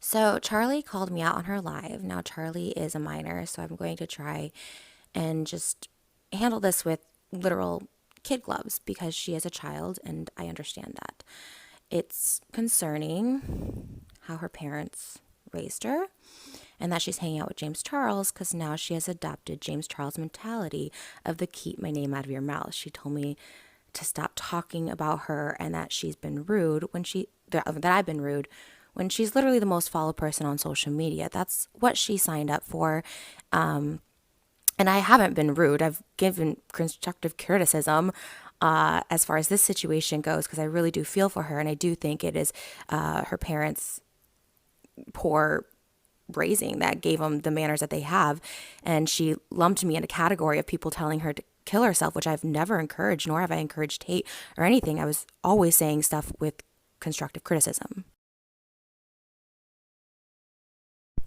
So Charli called me out on her live. Now Charli is a minor, so I'm going to try and just handle this with literal kid gloves because she is a child and I understand that. It's concerning how her parents raised her and that she's hanging out with James Charles because now she has adopted James Charles' mentality of the keep my name out of your mouth. She told me to stop talking about her and that she's been rude that I've been rude when she's literally the most followed person on social media. That's what she signed up for. And I haven't been rude. I've given constructive criticism as far as this situation goes because I really do feel for her. And I do think it is her parents' poor raising that gave them the manners that they have. And she lumped me in a category of people telling her to kill herself, which I've never encouraged, nor have I encouraged hate or anything. I was always saying stuff with constructive criticism.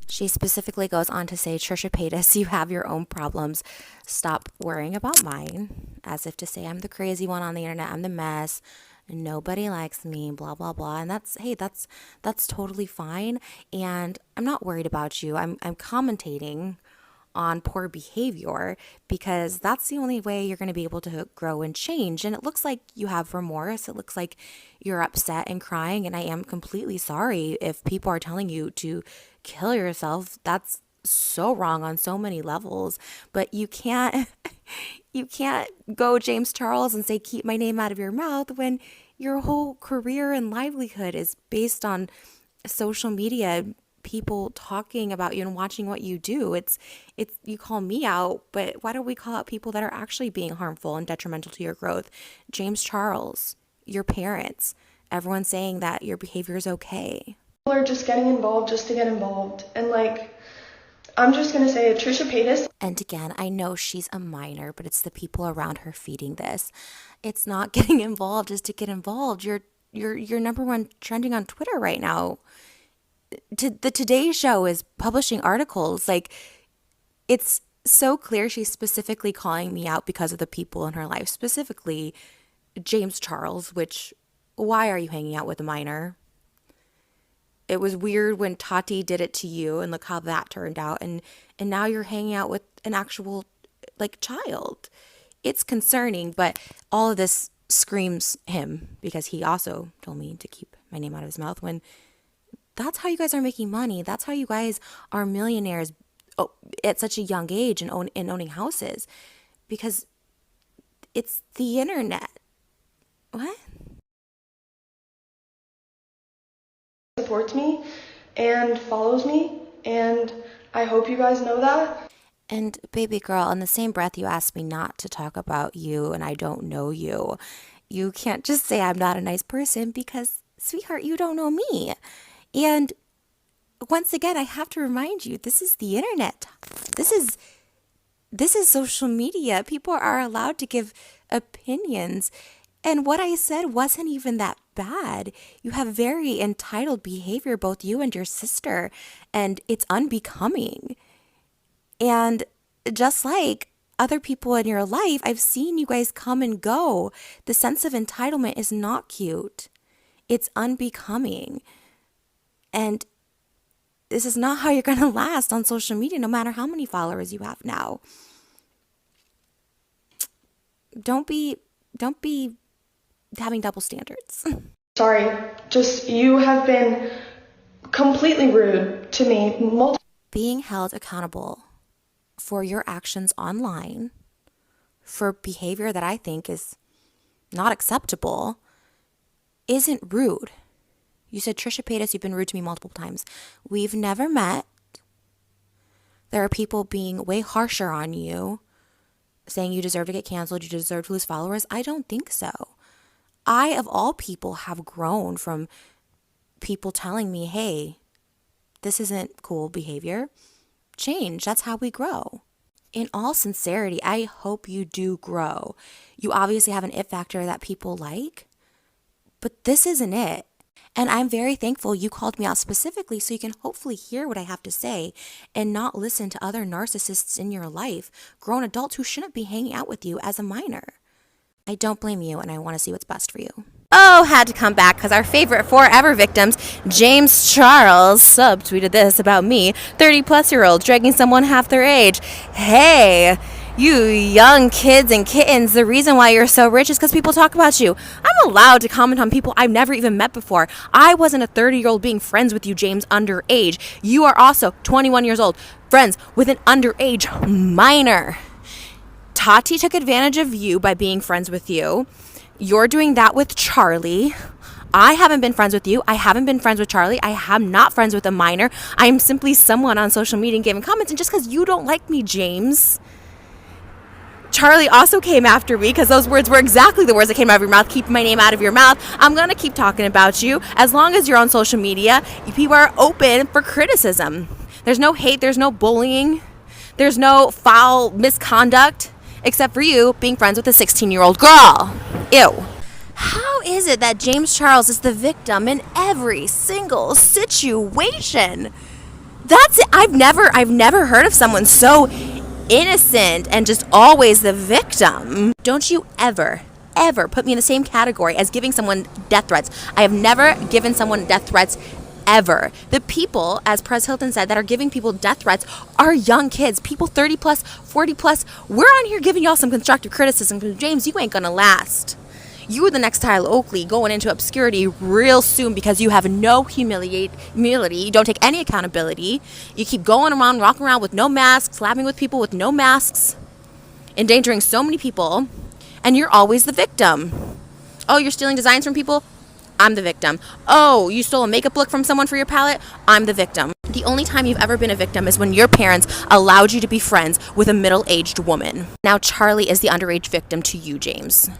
She specifically goes on to say, Trisha Paytas, you have your own problems. Stop worrying about mine. As if to say, I'm the crazy one on the internet. I'm the mess. Nobody likes me, blah, blah, blah. And that's totally fine. And I'm not worried about you. I'm commentating on poor behavior because that's the only way you're going to be able to grow and change. And it looks like you have remorse. It looks like you're upset and crying. And I am completely sorry if people are telling you to kill yourself. That's so wrong on so many levels. But you can't you can't go James Charles and say keep my name out of your mouth when your whole career and livelihood is based on social media, people talking about you and watching what you do. It's you call me out, but why don't we call out people that are actually being harmful and detrimental to your growth? James Charles, your parents, everyone saying that your behavior is okay. People are just getting involved just to get involved. And I'm just gonna say it, Trisha Paytas. And again, I know she's a minor, but it's the people around her feeding this. It's not getting involved just to get involved. You're number one trending on Twitter right now. The Today Show is publishing articles. Like, it's so clear she's specifically calling me out because of the people in her life, specifically James Charles, which, why are you hanging out with a minor? It was weird when Tati did it to you and look how that turned out. And now you're hanging out with an actual like child. It's concerning, but all of this screams him because he also told me to keep my name out of his mouth when that's how you guys are making money. That's how you guys are millionaires at such a young age and owning houses because it's the internet. What? Supports me and follows me, and I hope you guys know that. And baby girl, in the same breath you asked me not to talk about you and I don't know you. You can't just say I'm not a nice person because, sweetheart, you don't know me. And once again, I have to remind you, this is the internet. This is social media. People are allowed to give opinions. And what I said wasn't even that bad. You have very entitled behavior, both you and your sister, and it's unbecoming. And just like other people in your life, I've seen you guys come and go. The sense of entitlement is not cute. It's unbecoming. And this is not how you're going to last on social media, no matter how many followers you have now. Don't be having double standards. Sorry, just you have been completely rude to me Being held accountable for your actions online, for behavior that I think is not acceptable, isn't rude. You said, Trisha Paytas, you've been rude to me multiple times. We've never met. There are people being way harsher on you, saying you deserve to get canceled, you deserve to lose followers. I don't think so. I, of all people, have grown from people telling me, hey, this isn't cool behavior. Change. That's how we grow. In all sincerity, I hope you do grow. You obviously have an it factor that people like, but this isn't it. And I'm very thankful you called me out specifically so you can hopefully hear what I have to say and not listen to other narcissists in your life, grown adults who shouldn't be hanging out with you as a minor. I don't blame you, and I want to see what's best for you. Oh, had to come back because our favorite forever victims, James Charles, subtweeted this about me, 30-plus-year-old dragging someone half their age. Hey, you young kids and kittens, the reason why you're so rich is because people talk about you. I'm allowed to comment on people I've never even met before. I wasn't a 30-year-old being friends with you, James, underage. You are also 21 years old, friends with an underage minor. Tati took advantage of you by being friends with you. You're doing that with Charli. I haven't been friends with you. I haven't been friends with Charli. I am not friends with a minor. I am simply someone on social media giving comments. And just because you don't like me, James. Charli also came after me because those words were exactly the words that came out of your mouth. Keep my name out of your mouth. I'm going to keep talking about you. As long as you're on social media, people are open for criticism. There's no hate. There's no bullying. There's no foul misconduct. Except for you being friends with a 16-year-old girl. Ew. How is it that James Charles is the victim in every single situation? That's it. I've never heard of someone so innocent and just always the victim. Don't you ever put me in the same category as giving someone death threats. I have never given someone death threats ever. The people, as Prez Hilton said, that are giving people death threats are young kids, people 30 plus, 40 plus. We're on here giving y'all some constructive criticism. James, you ain't gonna last. You are the next Tyler Oakley going into obscurity real soon because you have no humility. You don't take any accountability. You keep going around, walking around with no masks, slapping with people with no masks, endangering so many people, and you're always the victim. Oh, you're stealing designs from people? I'm the victim. Oh, you stole a makeup look from someone for your palette? I'm the victim. The only time you've ever been a victim is when your parents allowed you to be friends with a middle-aged woman. Now Charli is the underage victim to you, James.